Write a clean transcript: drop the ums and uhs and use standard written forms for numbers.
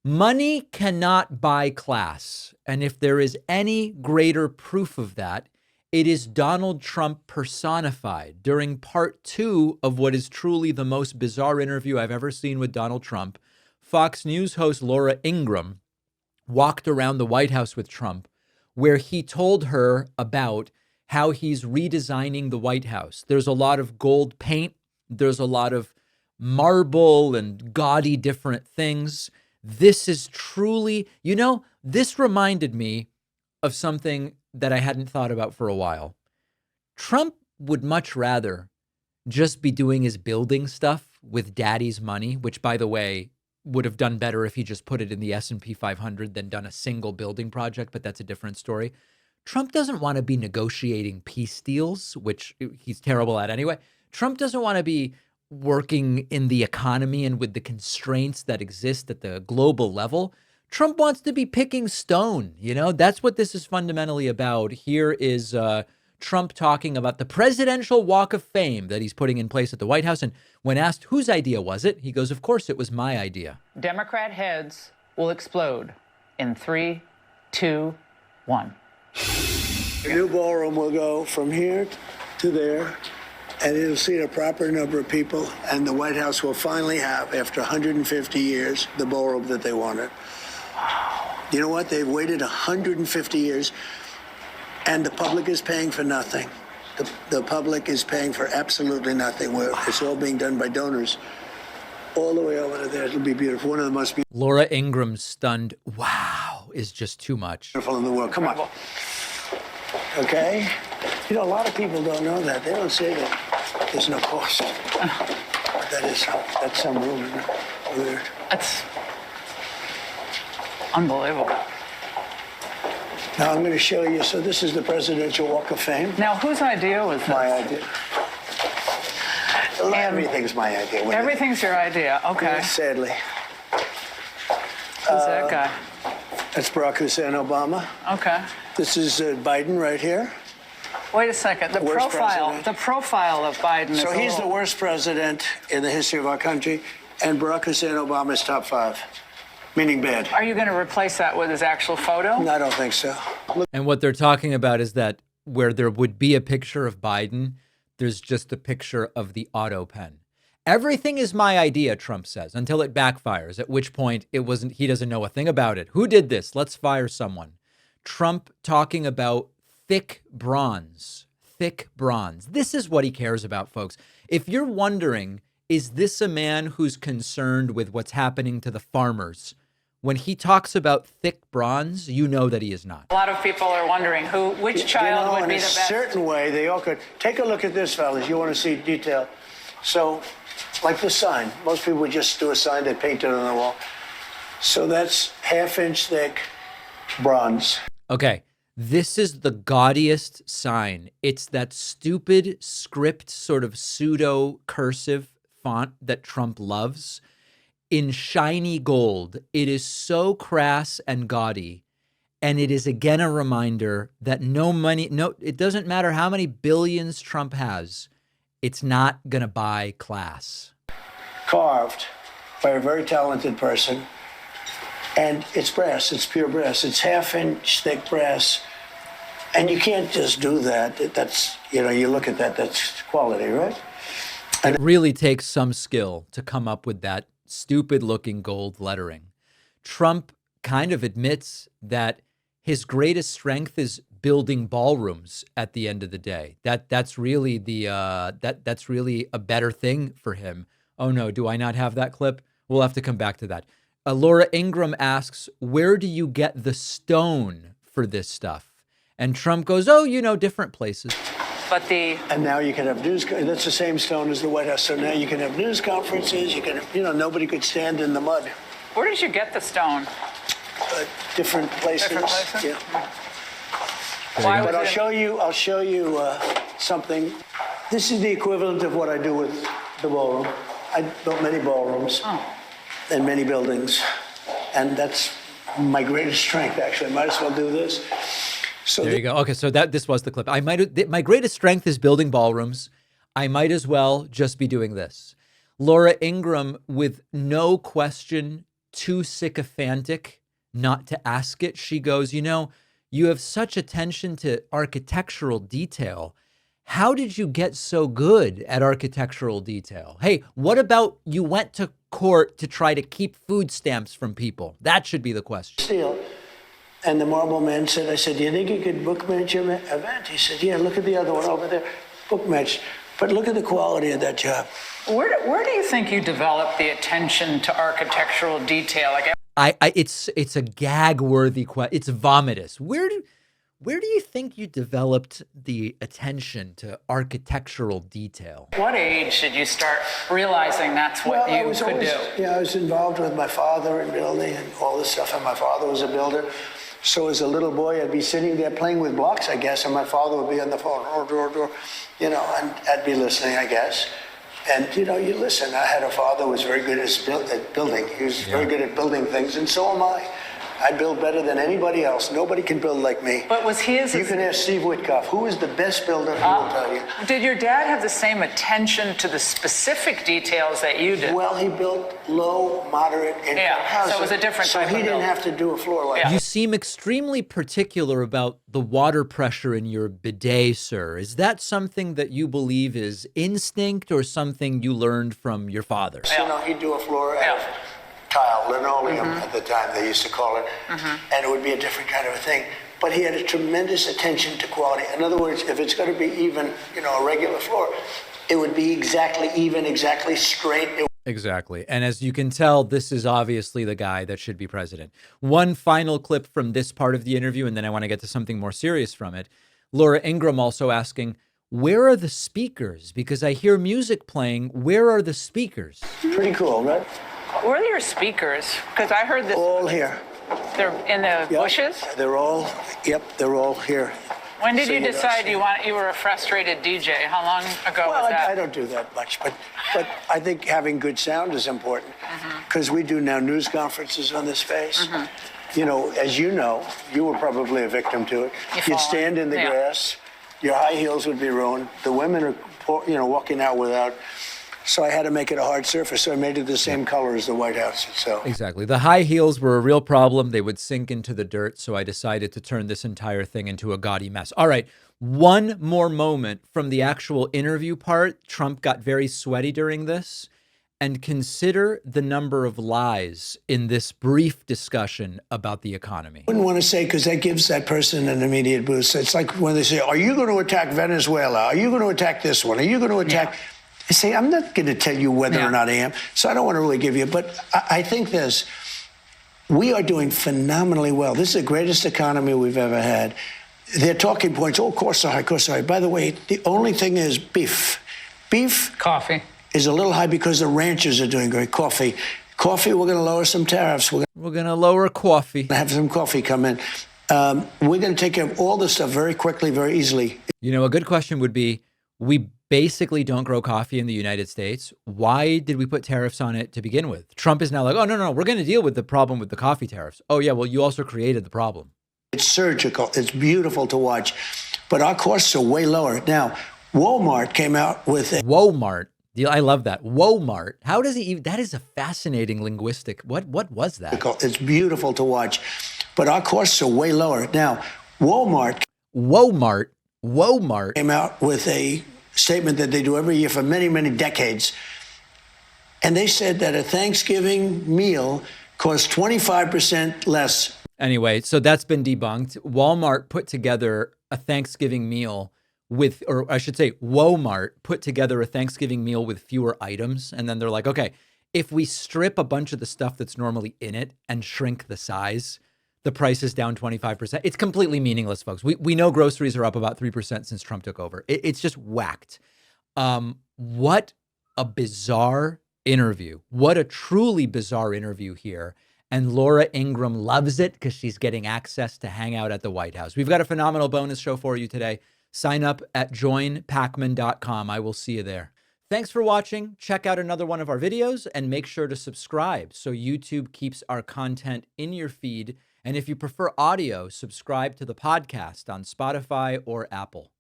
Money cannot buy class. And if there is any greater proof of that, it is Donald Trump personified. During part 2 of what is truly the most bizarre interview I've ever seen with Donald Trump, Fox News host Laura Ingraham walked around the White House with Trump, where he told her about how he's redesigning the White House. There's a lot of gold paint. There's a lot of marble and gaudy different things. This is truly, this reminded me of something that I hadn't thought about for a while. Trump would much rather just be doing his building stuff with daddy's money, which, by the way, would have done better if he just put it in the S&P 500 than done a single building project, but that's a different story. Trump doesn't want to be negotiating peace deals, which he's terrible at anyway. Trump doesn't want to be working in the economy and with the constraints that exist at the global level. Trump wants to be picking stone. That's what this is fundamentally about. Here is Trump talking about the Presidential Walk of Fame that he's putting in place at the White House. And when asked whose idea was it, he goes, of course, it was my idea. Democrat heads will explode in 3, 2, 1. The new ballroom will go from here to there, and it'll seat a proper number of people, and the White House will finally have, after 150 years, the ballroom that they wanted. You know what? They've waited 150 years, and the public is paying for nothing. The public is paying for absolutely nothing. It's all being done by donors. All the way over to there, it'll be beautiful. One of the most beautiful. Laura Ingraham's stunned, wow, is just too much. Beautiful in the world. Come on. Okay? A lot of people don't know that. They don't say that there's no cost. That's some room in there. That's unbelievable. Now I'm going to show you. So this is the Presidential Walk of Fame. Now, whose idea was this? My idea. Everything's my idea. Everything's your idea. Okay. Yes, sadly. Who's that guy? That's Barack Hussein Obama. Okay. This is Biden right here. Wait a second. The profile of Biden is So he's the worst president in the history of our country, and Barack Hussein Obama is top 5, meaning bad. Are you going to replace that with his actual photo? No, I don't think so. And what they're talking about is that where there would be a picture of Biden, there's just a picture of the auto pen. Everything is my idea, Trump says, until it backfires, at which point it wasn't. He doesn't know a thing about it. Who did this? Let's fire someone. Trump talking about thick bronze. This is what he cares about, folks. If you're wondering, is this a man who's concerned with what's happening to the farmers? When he talks about thick bronze, you know that he is not. A lot of people are wondering which child would be the best. In a certain way, they all could. Take a look at this, fellas. You want to see detail. So, like the sign. Most people would just do a sign, they paint it on the wall. So that's 1/2 inch thick bronze. Okay, this is the gaudiest sign. It's that stupid script, sort of pseudo cursive font that Trump loves. In shiny gold. It is so crass and gaudy. And it is again a reminder that it doesn't matter how many billions Trump has. It's not going to buy class. Carved by a very talented person. And it's brass. It's pure brass. It's 1/2 inch thick brass. And you can't just do that. That's, you look at that, that's quality, right? It really takes some skill to come up with that stupid looking gold lettering. Trump kind of admits that his greatest strength is building ballrooms at the end of the day. That's really that's really a better thing for him. Oh no, do I not have that clip? We'll have to come back to that. Laura Ingraham asks, where do you get the stone for this stuff? And Trump goes, different places. And now you can have news. That's the same stone as the White House. So now you can have news conferences. You can, nobody could stand in the mud. Where did you get the stone? Different places. Yeah. But I'll show you something. This is the equivalent of what I do with the ballroom. I built many ballrooms and many buildings, and that's my greatest strength. Actually, might as well do this. So there you go. Okay, so this was the clip. My greatest strength is building ballrooms. I might as well just be doing this. Laura Ingraham, with no question, too sycophantic not to ask it. She goes, you know, you have such attention to architectural detail. How did you get so good at architectural detail? Hey, what about you went to court to try to keep food stamps from people? That should be the question. Steel. And the marble man said, I said, do you think you could book match your event? He said, yeah, look at the other one over there, book match. But look at the quality of that job. Where do you think you developed the attention to architectural detail? Like, It's a gag-worthy question. It's vomitous. Where do you think you developed the attention to architectural detail? what age did you start realizing that's what I you was could always, do? yeah, I was involved with my father in building and all this stuff, and my father was a builder. So as a little boy, I'd be sitting there playing with blocks, I guess, and my father would be on the phone, you know, and I'd be listening, I guess. And, you know, you listen. I had a father who was very good at building. He was very good at building things, and so am I. I build better than anybody else. Nobody can build like me. But was his... You can ask Steve Whitcoff, who is the best builder, he will tell you. Did your dad have the same attention to the specific details that you did? Well, he built low, moderate income houses. So it was a different type So he of didn't build. have to do a floor like that. You seem extremely particular about the water pressure in your bidet, sir. Is that something that you believe is instinct or something you learned from your father? You know, he'd do a floor out of tile, linoleum at the time they used to call it, and it would be a different kind of a thing. But he had a tremendous attention to quality. In other words, if it's going to be even, you know, a regular floor, it would be exactly even, exactly straight. Exactly. And as you can tell, this is obviously the guy that should be president. One final clip from this part of the interview, and then I want to get to something more serious from it. Laura Ingraham also asking, where are the speakers? Because I hear music playing. Where are the speakers? Pretty cool, right? Where are your speakers? Because I heard that All here. they're in the bushes. They're all here. When did So you you don't decide see- you were a frustrated DJ? How long ago Well, was that? I don't do that much, but I think having good sound is important because we do now news conferences on this space. You know, as you know, you were probably a victim to it. You You'd fall stand in the in. Yeah. grass, your high heels would be ruined. The women are, you know, walking out without. So I had to make it a hard surface. So I made it the same color as the White House itself. Exactly. The high heels were a real problem. They would sink into the dirt. So I decided to turn this entire thing into a gaudy mess. All right. One more moment from the actual interview part. Trump got very sweaty during this. And consider the number of lies in this brief discussion about the economy. I wouldn't want to say because that gives that person an immediate boost. It's like when they say, are you going to attack Venezuela? Are you going to attack this one? Are you going to attack... I say, I'm not going to tell you whether or not I am. So I don't want to really give you, but I think this. We are doing phenomenally well. This is the greatest economy we've ever had. Their talking points, oh, of course they're high, of course they're high. By the way, the only thing is beef. Beef Coffee. is a little high because the ranchers are doing great. Coffee, we're going to lower some tariffs. We're going to lower coffee. going to have some coffee come in. We're going to take care of all this stuff very quickly, very easily. You know, a good question would be, we basically don't grow coffee in the United States. Why did we put tariffs on it to begin with? Trump is now like, oh, no, we're going to deal with the problem with the coffee tariffs. Oh, yeah, well, you also created the problem. It's surgical. It's beautiful to watch. But our costs are way lower. Now, Walmart came out with a... Walmart. I love that. Walmart. How does he even... That is a fascinating linguistic... What was that? It's beautiful to watch. But our costs are way lower. Now, Walmart came out with a statement that they do every year for many, many decades. And they said that a Thanksgiving meal costs 25% less. Anyway, so that's been debunked. Walmart put together a Thanksgiving meal with, or I should say, Walmart put together a Thanksgiving meal with fewer items. And then they're like, okay, if we strip a bunch of the stuff that's normally in it and shrink the size, the price is down 25%. It's completely meaningless, folks. We know groceries are up about 3% since Trump took over. It's just whacked. What a bizarre interview. What a truly bizarre interview here. And Laura Ingraham loves it because she's getting access to hang out at the White House. We've got a phenomenal bonus show for you today. Sign up at joinpakman.com. I will see you there. Thanks for watching. Check out another one of our videos and make sure to subscribe so YouTube keeps our content in your feed. And if you prefer audio, subscribe to the podcast on Spotify or Apple.